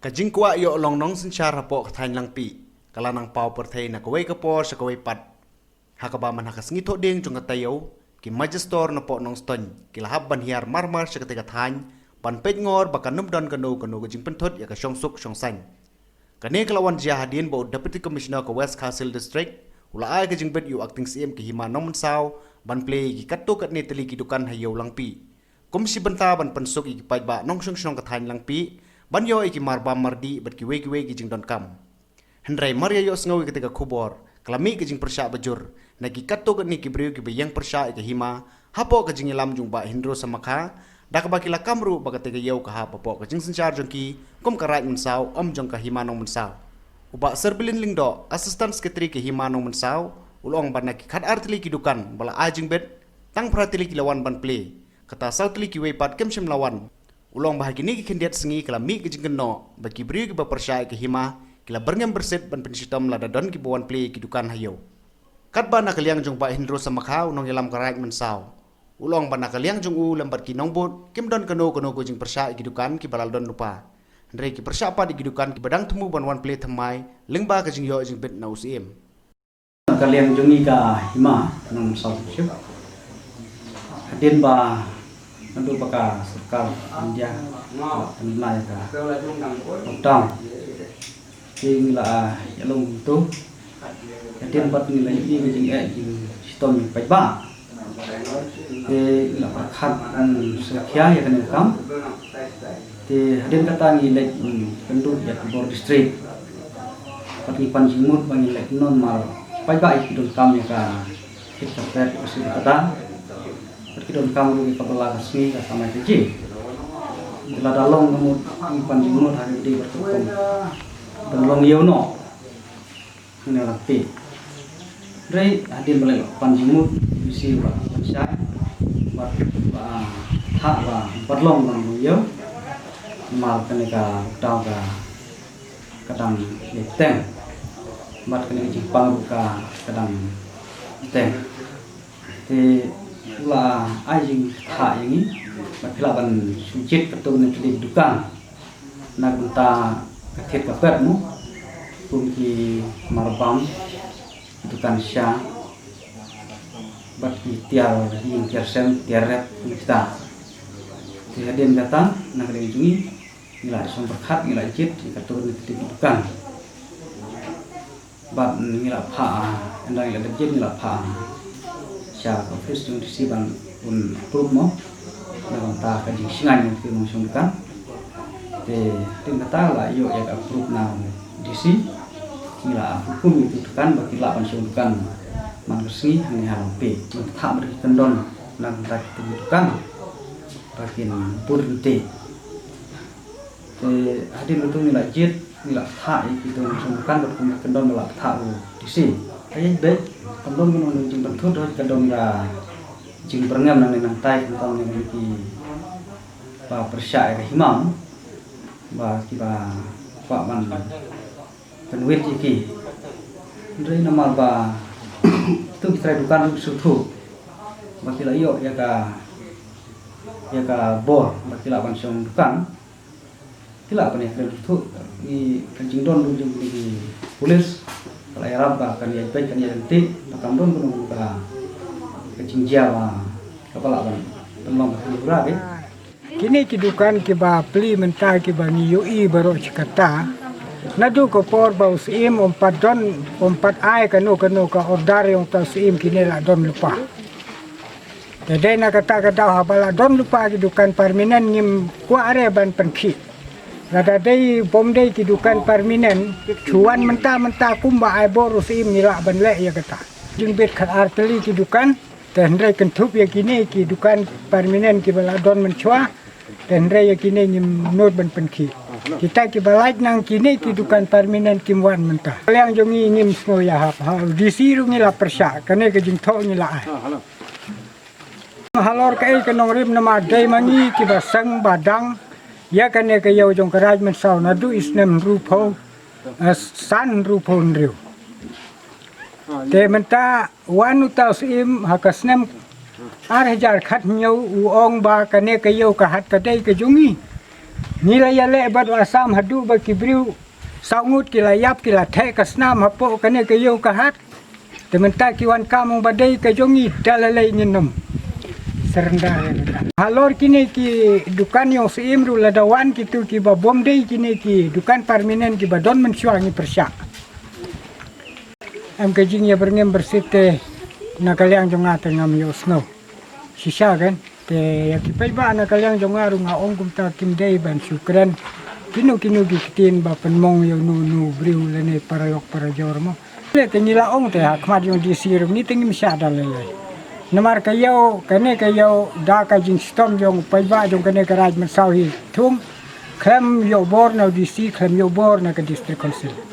Kajing kuat yo long nong sencar rapok kathain lang pi. Kala nang pau perthai na kawai kapor sa kawai pat. Hakaba man hakas ngito ding jung katayo. Ki majestor na po nong ston. Kilahab ban hiar marmar sa katika thain. Pan pet ngor baka numdan kanu kajing pentot ya ka syong suk syong san. Kani kelawan jia hadin bo Deputy Commissioner ka West Castle District. Ula ay kajing bet yu acting CM ki hima nong mensaw. Ban play ki katto kat ni teli kidukan hayaw lang pi. Komisi benta ban pensuk iki pajba nong syong kathain lang pi. Banyo iki marba mardi bat kiwe ki jing don kam. Hendrai Maria yo sengawi ketika kubor. Kelami ke jing persya bajur. Nagi kato ke ni kibriu ki bayang persya ke hima. Hapo ke jing ilam jung ba hindro samakha. Dak bakila kamru bagatega yau ka hapo ke jing sencar jong ki. Kom karait mensaw om jong ka hima nong mensaw. Uba serbilin lingdo asistan sekretari ke hima nong mensaw. Ulong ban naki khat artili kidukan bala ajing bet. Tang pratili kilawan ban play. Kata sautili kiwe pat kemsem lawan. Ulong bahagi ni kendiat sengi kala mi kejing keno bagi beri ke bepercaya ke hima kila berngem berset ban pensitam lada don ki bawan play kidukan hayo. Kat bana kaliang jong ba hindro samakha unong yalam karait mensaw. Ulong bana kaliang jong u lembat ki nongbot kim don keno kejing persya kidukan ki balal don lupa. Ndre ki persya pa di kidukan ki badang temu ban wan play thamai lengba kejing yo jing bet na usim. Kaliang jongi ka hima nong saw ship. Hadin ba nandu baka serkal India penilai ka lockdown sing la yalong tu kemudian buat nilai ini jing jing sistem baik ba la khat an sekia ya kan kam te hadin kata nilai penduduk ya bor district pati panjimut bangilai non mal baik ba ikut kam ya ka kita usul kata Perkidon kamu di kepala resmi sama TJ. Bila dalong kamu panjimut hari ini bertemu dalong yono ini rapi. Dari hadir balik panjimut bisi buat pensai buat hak berlong kamu yo mal kenika tahu ka kadang teng buat kenika Jepang buka kadang teng di la ajing kha yang ini bakila ban sujit betul nanti dukan nak benta kethet kapet mu pungki marbam dukan sya baki tiar yang tiarsen tiaret kita kejadian datang nak dijungi nilai som berkat nilai jit betul nanti dukan bat nilai pha endang nilai jit nilai pha Sya office jung disi ban un group mo na ta ka jing singan yang ki mong sungkan te tin kata la yo ya ka group na disi kila hukum itu kan bagi la ban sungkan man resmi hani halampe ta beri kendon nan ta tujukan bakin purte te hadin itu nila jit nila ta itu sungkan berkumah kendon la ta disi ay be kendong minum jing bentuk doh kendong ya jing berngam nang nang tai tentang nang ki ba persya ke himam ba ki ba pak man penwit iki ndrei nama ba itu kita dukan sutu ba kila yo ya ka bor ba kila ban song dukan kila ban ya tu i kencing don dum di polis kalau Arab kan ya baik kan ya nanti makam don kuno ka kecing Jawa kepala ban tolong berapa kini kidukan kiba pli mentai kiba ni UI baru cikata nadu ko por ba usim ompat don ompat ai kanu ka ordar yang ta usim kini la don lupa jadi nak kata habala don lupa kidukan permanen ngim kwa are ban penki Nada day bomday kidukan perminen cuan mentah kumba ai borus im nila banle ya kata jing bet khat arteli kidukan dan ray kentup ya kini kidukan perminen kibala don mencua dan ray ya kini nyim not ban penki kita kibalait nang kini kidukan perminen kimwan mentah yang jongi nyim smo ya hap disiru ngila persya kane ke jing tho ngila ai halor kai kenong rim nama day mangi kibasang badang ya kan ya kaya ujung keraj mensau nadu isnem rupo san rupo nriu te menta wanu taus im hakasnem ar hajar khat nyau uong ba kan ya kaya ka hat kadai ke jungi Nilai yale badu asam hadu bagi briu saungut kila yap kila te kasnam hapo kane kayo kahat. Tementak kiwan kamu badai kajongi dalalai nginum. Serendah. Halor kini ki dukan yang seimru ladawan kitu ki ba bom dei kini ki dukan permanen ki ba don mensuangi persyak. Am kajingnya berngem bersite nakaliang jonga tengam yo snow. Sisa kan te yakipai ba nakaliang jonga runga ongkum ta kim dei ban syukran. Kinu gikitin ba penmong yo nu briu lene parayok parajor mo. Le tenila ong te hakmat yung disirum ni tengim sya dalai. Namar kayo kane kayo da ka jing stom yung paiba yung kane karaj masawi tum klem yo bor na DC klem yo bor na ka district council.